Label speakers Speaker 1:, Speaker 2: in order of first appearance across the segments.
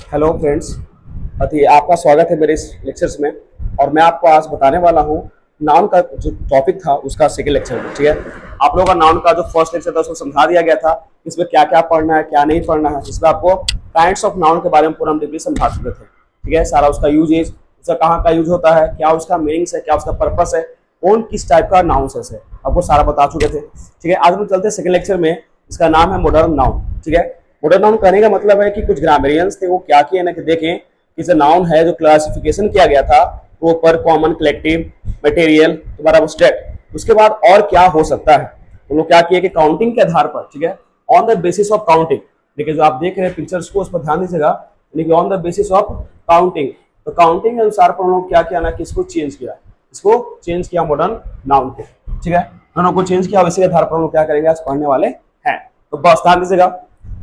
Speaker 1: Hello friends. अति आपका स्वागत है मेरे इस लेक्चर्स में। और मैं आपको आज बताने वाला हूँ नाउन का जो टॉपिक था उसका सेकंड लेक्चर में। ठीक है, आप लोगों का नाउन का जो फर्स्ट लेक्चर था उसको समझा दिया गया था, इसमें क्या क्या पढ़ना है क्या नहीं पढ़ना है। इसमें आपको काइंड्स ऑफ नाउन के बारे में पूरा हम डीपली समझा चुके थे। ठीक है, सारा उसका यूजेज, उसका कहाँ का यूज होता है, क्या उसका मीनिंग्स है, क्या उसका पर्पस है, कौन किस टाइप का नाउन है, आपको सारा बता चुके थे। ठीक है, आज हम चलते हैं सेकंड लेक्चर में। इसका नाम है मॉडर्न नाउन। ठीक है, मॉडर्न नाउन कहने का मतलब है कि कुछ ग्रामरियंस थे वो क्या किए ना कि देखें कि जो नाउन है जो क्लासिफिकेशन किया गया था प्रॉपर, कॉमन, कलेक्टिव, मटेरियल, तुम्हारा स्टेट, उसके बाद और क्या हो सकता है। तो लोग क्या किए कि काउंटिंग के आधार पर, ठीक है, on the basis of counting. देखिए जो आप देख रहे हैं पिक्चर्स को उस पर ध्यान दीजिएगा, यानी कि on the basis of counting. तो काउंटिंग के अनुसार पर हम लोग क्या किया ना कि इसको चेंज किया, इसको चेंज किया मॉडर्न नाउन को। ठीक है, दोनों को चेंज किया, इसी के आधार पर हम लोग क्या करेंगे आज पढ़ने वाले हैं। तो बस ध्यान दीजिएगा,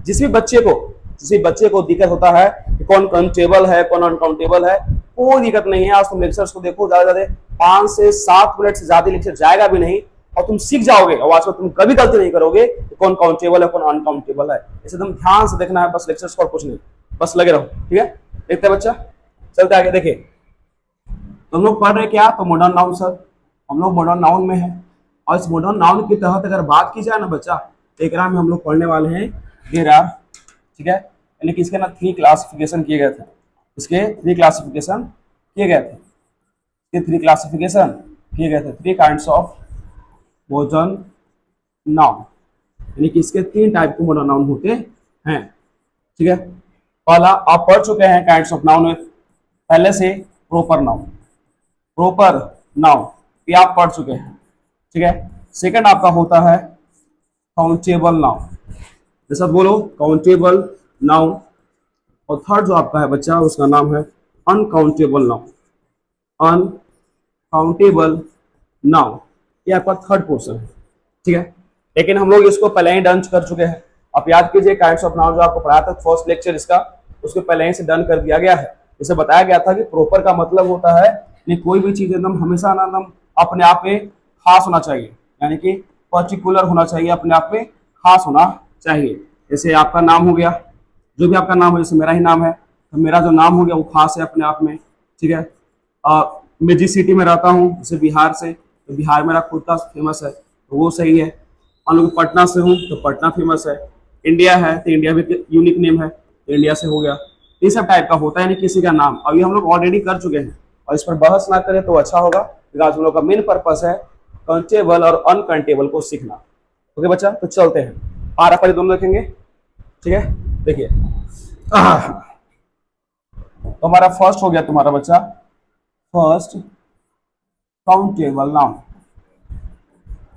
Speaker 1: जिस भी बच्चे को दिक्कत होता है कि कौन काउंटेबल है कौन अनकाउंटेबल है, कोई दिक्कत नहीं है। आज तुम लेक्चर्स को देखो, ज्यादा 5 से 7 मिनट से ज्यादा लेक्चर जाएगा भी नहीं और तुम सीख जाओगे। और आज में तुम कभी गलती नहीं करोगे कि कौन काउंटेबल है कौन अनकाउंटेबल है। इसे तुम ध्यान से देखना है बस लेक्चर्स को, और कुछ नहीं, बस लगे रहो। ठीक है, देखते हैं बच्चा, चलते आगे। देखिए तुम लोग पढ़ रहे क्या, तो मॉडर्न नाउन सर, हम लोग मॉडर्न नाउन में है। और इस मॉडर्न नाउन के तहत अगर बात की जाए ना बच्चा, तो एक में हम लोग पढ़ने वाले हैं देयर आर। ठीक है, यानी कि इसके ना 3 क्लासिफिकेशन किए गए थे, इसके 3 क्लासिफिकेशन किए गए थे, ये 3 क्लासिफिकेशन किए गए थे, 3 काइंड्स ऑफ मॉडर्न नाउन, यानी कि इसके 3 टाइप के मॉडर्न नाउन होते हैं। ठीक है, पहला आप पढ़ चुके हैं काइंड्स ऑफ नाउन में पहले से, प्रॉपर नाउन, प्रॉपर नाउन ये आप पढ़ चुके हैं। ठीक है, सेकंड आपका होता है काउंटेबल नाउन, जैसा बोलो काउंटेबल नाउन। और थर्ड जो आपका है बच्चा उसका नाम है अनकाउंटेबल नाउन, अनकाउंटेबल नाउन, ये आपका थर्ड पोर्शन है। ठीक है, लेकिन हम लोग इसको पहले ही डन कर चुके हैं। आप याद कीजिए काइंड्स ऑफ नाउन जो आपको पढ़ाया था फर्स्ट लेक्चर इसका, उसको पहले ही से डन कर दिया गया है। इसे बताया गया था कि प्रॉपर का मतलब होता है कि कोई भी चीज एकदम हमेशा ना एकदम अपने आप में खास होना चाहिए, यानी कि पर्टिकुलर होना चाहिए, अपने आप में खास होना चाहिए। जैसे आपका नाम हो गया, जो भी आपका नाम है, जैसे मेरा ही नाम है, तो मेरा जो नाम हो गया वो खास है अपने आप में। ठीक है, मैं जिस सिटी में रहता हूँ, जैसे बिहार से, तो बिहार मेरा खुद का फेमस है, तो वो सही है। मान लो पटना से हूँ तो पटना फेमस है। इंडिया है तो इंडिया भी यूनिक नेम है, तो इंडिया से हो गया। ये सब टाइप का होता है नहीं किसी का नाम। अब ये हम लोग ऑलरेडी कर चुके हैं और इस पर बहस ना करें तो अच्छा होगा, बिकॉज हम लोग का मेन पर्पस है काउंटेबल और अनकाउंटेबल को सीखना। ओके बच्चा, तो चलते हैं, पारा पारी दोनों देखेंगे। ठीक है, देखिए तो हमारा फर्स्ट हो गया तुम्हारा बच्चा, first countable noun,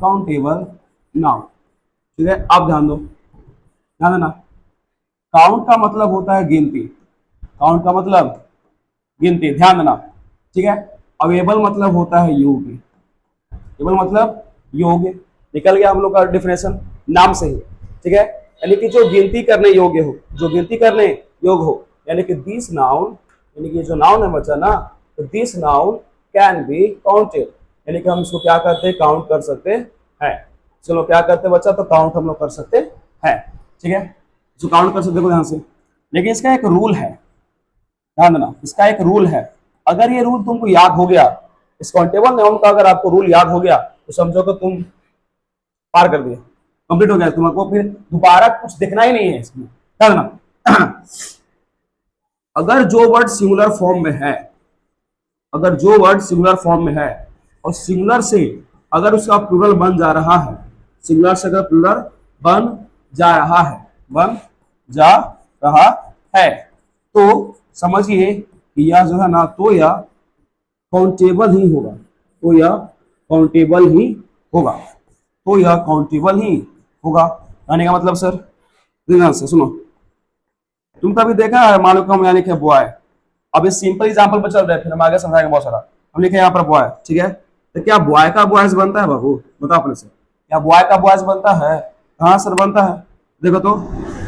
Speaker 1: countable noun. ठीक है, अब ध्यान दो, ध्यान देना। काउंट का मतलब होता है गिनती, काउंट का मतलब गिनती, ध्यान देना। ठीक है, अब एबल मतलब होता है योग, एबल मतलब योग। निकल गया हम लोग का डिफिनेशन नाम से ही। ठीक है, यानी कि जो गिनती करने योग्य हो, जो गिनती करने योग्य हो, यानी कि दिस नाउन, यानी कि जो नाउन है बच्चा ना, तो this noun can be counted, यानी कि हम इसको क्या करते हैं, काउंट कर सकते हैं। चलो क्या करते हैं बच्चा, तो काउंट हम लोग कर सकते हैं। ठीक है, जो काउंट कर सकते, देखो ध्यान से, लेकिन इसका एक रूल है, ध्यान देना, इसका एक रूल है। अगर ये रूल तुमको याद हो गया, इस काउंटेबल नाउन का अगर आपको रूल याद हो गया, तो समझो कि तुम पार कर दिया, कंप्लीट हो गया, तुमको फिर दोबारा कुछ देखना ही नहीं है इसमें। ध्यान देना अगर जो वर्ड सिंगुलर फॉर्म में है, अगर जो वर्ड सिंगुलर फॉर्म में है और सिंगुलर से अगर उसका प्लूरल बन जा रहा है, सिंगुलर से अगर प्लूरल बन जा रहा है, बन जा रहा है, तो समझिए कि यह जो है ना, तो यह काउंटेबल ही होगा, तो यह काउंटेबल ही होगा, तो यह काउंटेबल ही होगा। कहने का मतलब सर, ध्यान से सुनो, तुम कभी देखा है, मान लो कि हम यहाँ लिखे बॉय, अब ये सिंपल एग्जांपल पर चल रहे हैं, फिर हम आगे समझाएंगे बहुत सारा। हम लिखे यहाँ पर बॉय, ठीक है, तो क्या बॉय का बॉयज बनता है बाबू, बताओ अपने से, क्या बॉय का बॉयज बनता है? हाँ सर बनता है। देखो तो,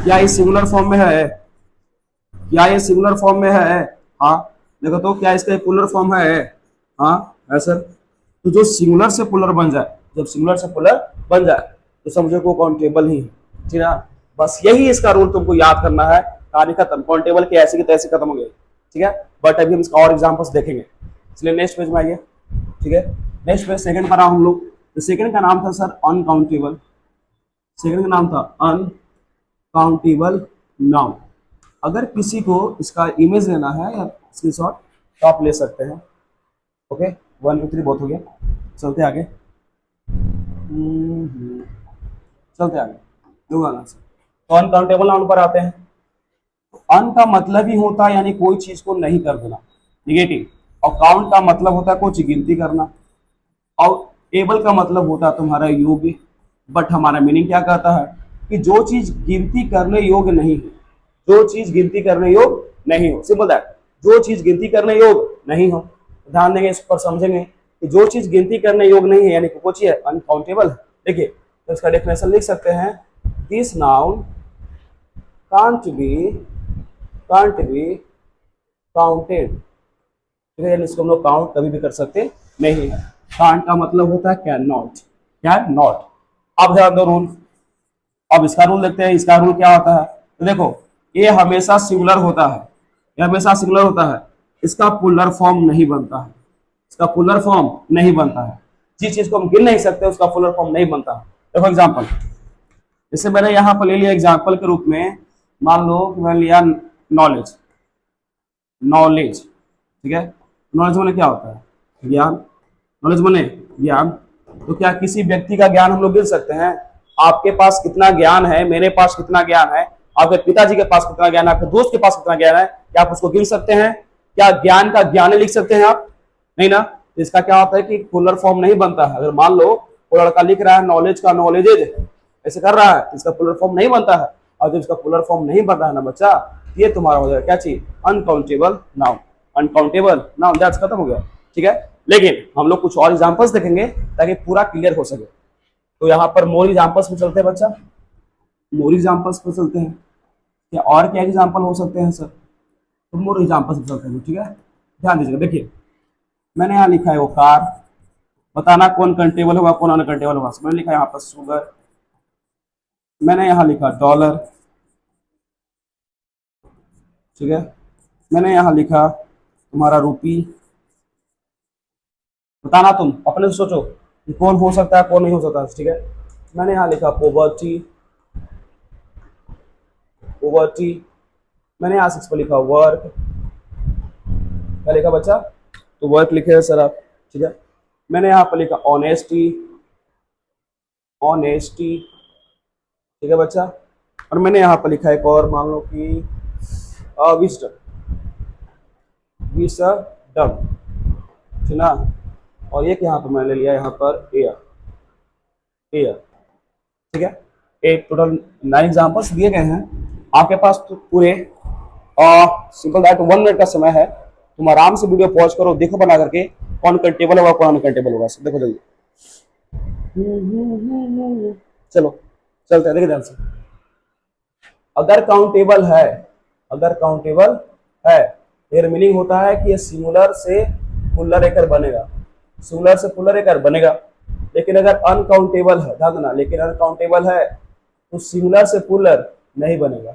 Speaker 1: क्या ये सिंगुलर फॉर्म में है, क्या ये सिंगुलर फॉर्म में है? हाँ, देखो तो क्या इसका प्लूरल फॉर्म है? हाँ है सर। तो जो सिंगुलर से प्लूरल बन जाए, जब सिंगुलर से प्लूरल बन जाए, तो समझो को काउंटेबल ही है। ठीक है, बस यही इसका रूल तुमको याद करना है। कहानी खत्म, काउंटेबल की ऐसे की तैसे खत्म हो गई, ठीक है। बट अभी हम इसका और एग्जांपल्स देखेंगे, इसलिए नेक्स्ट पेज में आइए, ठीक है। नेक्स्ट पेज सेकंड पर हम लोग, तो सेकंड का नाम था सर अनकाउंटेबल, सेकंड का नाम था अनकाउंटेबल नाउन। अगर किसी को इसका इमेज लेना है या स्क्रीनशॉट तो आप ले सकते हैं, ओके। 1 2 3 बहुत हो गया, चलते आगे, चलते आगे तो अनकाउंटेबल नाउन पर आते हैं। अन का मतलब ही होता है यानी कोई चीज को नहीं कर देना, निगेटिव, और काउंट का मतलब होता है कुछ गिनती करना, और एबल का मतलब होता है तुम्हारा योग्य। बट हमारा मीनिंग क्या कहता है कि जो चीज गिनती करने योग्य नहीं है, जो चीज गिनती करने योग्य नहीं हो, सिंपल दैट, जो चीज गिनती करने योग्य नहीं हो। ध्यान देंगे इस पर, समझेंगे कि जो चीज गिनती करने योग्य नहीं है यानी कि कुछ है अनकाउंटेबल। देखिए तो इसका डेफिनेशन लिख सकते हैं, this noun can't be counted, ठीक है, इसको हम लोग काउंट कभी भी कर सकते नहीं है। कांट का मतलब होता है कैन नॉट। अब ध्यान दो रूल, अब इसका रूल देखते हैं, इसका रूल क्या होता है। तो देखो ये हमेशा सिंगुलर होता है, ये हमेशा सिंगुलर होता है, इसका पुलर फॉर्म नहीं बनता है, इसका पुलर फॉर्म नहीं बनता है। जिस चीज को हम गिन नहीं सकते उसका पुलर फॉर्म नहीं बनता है। देखो एग्जांपल, जैसे मैंने यहाँ पर ले लिया एग्जांपल के रूप में, मान लो कि मैंने लिया नॉलेज, ठीक है। नॉलेज माने क्या होता है, ज्ञान, नॉलेज माने ज्ञान। तो क्या किसी व्यक्ति का ज्ञान हम लोग गिन सकते हैं? आपके पास कितना ज्ञान है, मेरे पास कितना ज्ञान है, आपके पिताजी के पास कितना ज्ञान है, आपके दोस्त के पास कितना ज्ञान है, क्या आप उसको गिन सकते हैं? क्या ज्ञान का ज्ञान लिख सकते हैं आप? नहीं ना। तो इसका क्या होता है कि पुलर फॉर्म नहीं बनता है। अगर मान लो वो लड़का लिख रहा है नॉलेज का नॉलेजेज, ऐसे कर रहा है, इसका पुलर फॉर्म नहीं बनता है। और जब इसका पुलर फॉर्म नहीं बन रहा है ना बच्चा, ये तुम्हारा हो जाएगा क्या चीज, uncountable noun, uncountable noun, that's खत्म हो गया, ठीक है। लेकिन हम लोग कुछ और एग्जांपल्स देखेंगे ताकि पूरा क्लियर हो सके। तो यहाँ पर मोर एग्जांपल्स पे चलते हैं बच्चा, मोर एग्जांपल्स पे चलते हैं। क्या और क्या एग्जांपल हो सकते हैं सर? तो मोर एग्जांपल्स पे चलते हैं, ठीक है। ध्यान दीजिएगा, देखिए मैंने यहाँ लिखा है वो कार, बताना कौन कंटेबल होगा कौन अनकंटेबल होगा। मैंने लिखा है यहाँ पर शुगर, मैंने यहाँ लिखा डॉलर, ठीक है। मैंने यहाँ लिखा तुम्हारा रूपी, बताना तुम अपने से सोचो कि कौन हो सकता है कौन नहीं हो सकता, ठीक है। मैंने यहाँ लिखा पोवर्टी, मैंने यहाँ 6 पर लिखा वर्क, क्या लिखा बच्चा? तो वर्क लिखे है सर आप, ठीक है। मैंने यहाँ पर लिखा ऑनेस्टी, ठीक है बच्चा। और मैंने यहाँ पर लिखा एक और, मान लो कि विजडम, ठीक ना। और एक यहाँ पर मैंने लिया यहाँ पर एयर, ठीक है। एक टोटल 9 एग्जांपल्स दिए गए हैं आपके पास। तो पूरे सिंपल दैट 1 मिनट का समय है, तुम आराम से वीडियो पॉज करो, देखो बना करके कौन कंटेबल होगा कौन अनकंटेबल होगा, देखो जल्दी। चलो चलते हैं, देखिए ध्यान से। अगर काउंटेबल है, फिर मीनिंग होता है कि ये सिंगुलर से पुलर एकर बनेगा, सिंगुलर से पुलर एकर बनेगा। लेकिन अगर अनकाउंटेबल है, ध्यान देना, लेकिन अनकाउंटेबल है तो सिंगुलर से पुलर नहीं बनेगा,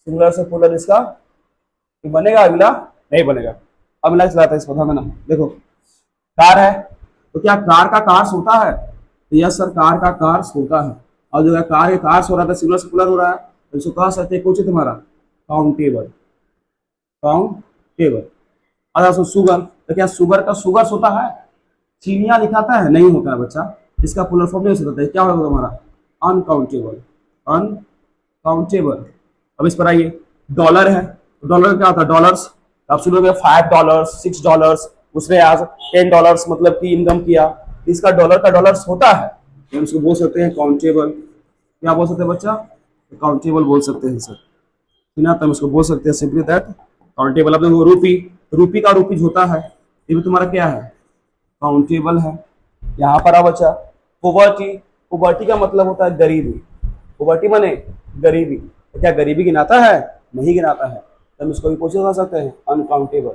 Speaker 1: सिंगुलर से पुलर इसका बनेगा, अगला नहीं बनेगा। अब मैं चलाता है इसको, ध्यान देना। देखो कार है, तो क्या कार का कार्स होता है? तो यस सर, कार का कार्स होता है। और जो है कार के कार्स हो रहा था, सिंगुलर से पुलर हो रहा है, तो इसको कह सकते हैं कुछ तुम्हारा काउंटेबल। अच्छा शुगर, तो क्या शुगर का शुगर्स होता है? चीनियां लिखाता है, नहीं होता है बच्चा, इसका पुलर फॉर्म नहीं हो सकता है। क्या होगा हमारा? अनकाउंटेबल। अब इस पर आइए, डॉलर है, डॉलर क्या होता है? डॉलर्स, आप सुनोगे $5, $6, उसने आज $10 मतलब कि इनकम किया, इसका डॉलर का डॉलर्स होता है, हम इसको बोल सकते हैं काउंटेबल। क्या बोल सकते हैं बच्चा? काउंटेबल बोल सकते हैं सर, ना, तो हम इसको बोल सकते हैं सिंपली दैट काउंटेबल। अब देखो रूपी का रूपीज होता है, ये भी तुम्हारा क्या है? काउंटेबल है। यहाँ पर आ बच्चा पोवर्टी का मतलब होता है गरीबी, पोवर्टी माने गरीबी। तो क्या गरीबी गिनाता है? नहीं गिनाता है, तो हम इसको भी क्वेश्चन कर सकते हैं अनकाउंटेबल।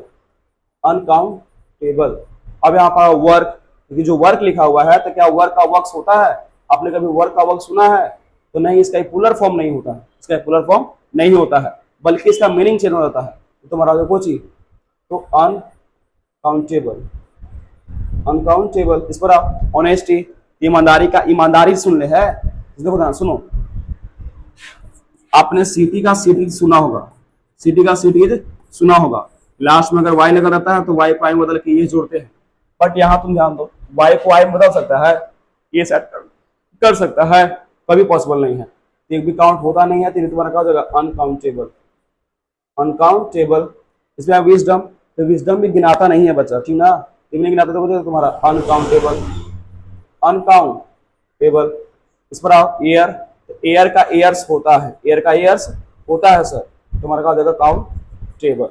Speaker 1: अब यहाँ पर वर्क, जो वर्क लिखा हुआ है, तो क्या वर्क का वर्क्स होता है? आपने कभी वर्क का वर्क सुना है? तो नहीं, इसका पुलर फॉर्म नहीं होता है, इसका पुलर फॉर्म नहीं होता है। बल्कि इसका मीनिंग चेंज हो जाता है। तो तुम्हारा जो कोची तो अनकाउंटेबल, अनकाउंटेबल। इस पर आप ऑनेस्टी, ईमानदारी का ईमानदारी सुन ले है, देखो ध्यान सुनो। आपने सिटी का सिटी सुना होगा, सिटी का सिटीज सुना होगा। लास्ट में अगर वाई लगा रहता है तो वाई को आई बदल के ये जोड़ते हैं। बट यहाँ तुम ध्यान दो, वाई को आई बदल सकता है, ये सेट कर सकता है, कभी पॉसिबल नहीं है। एक भी काउंट होता नहीं है, तो तुम्हारा क्या हो जाएगा अनकाउंटेबल, अनकाउंटेबल। इसमें विजडम, तो विजडम भी गिनाता नहीं है बच्चा, ठीक ना, नहीं गिनाता तो तुम्हारा अनकाउंटेबल, अनकाउंटेबल। इस पर आओ एयर, तो एयर का एयर्स होता है, एयर का एयर्स होता है सर, तुम्हारा क्या हो जाएगा काउंटेबल।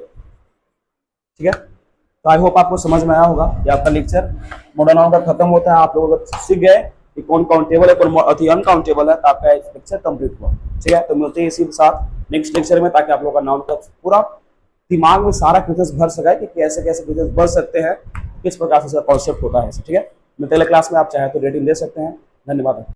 Speaker 1: ठीक है, तो आई होप आपको समझ में आया होगा। ये आपका लेक्चर मॉडर्न नाउन का खत्म होता है। आप लोग अगर सीख गए कि कौन काउंटेबल है कौन अनकाउंटेबल है, तो आपका लेक्चर कंप्लीट हुआ। ठीक है, तो मिलते हैं इसी के साथ नेक्स्ट लेक्चर में, ताकि आप लोगों का नाउन का पूरा दिमाग में सारा क्वेश्चंस भर सके कि कैसे कैसे क्वेश्चंस भर सकते हैं, किस प्रकार से कॉन्सेप्ट होता है। ठीक है, मिलते हैं क्लास में, आप चाहे तो रेटिंग दे सकते हैं। धन्यवाद।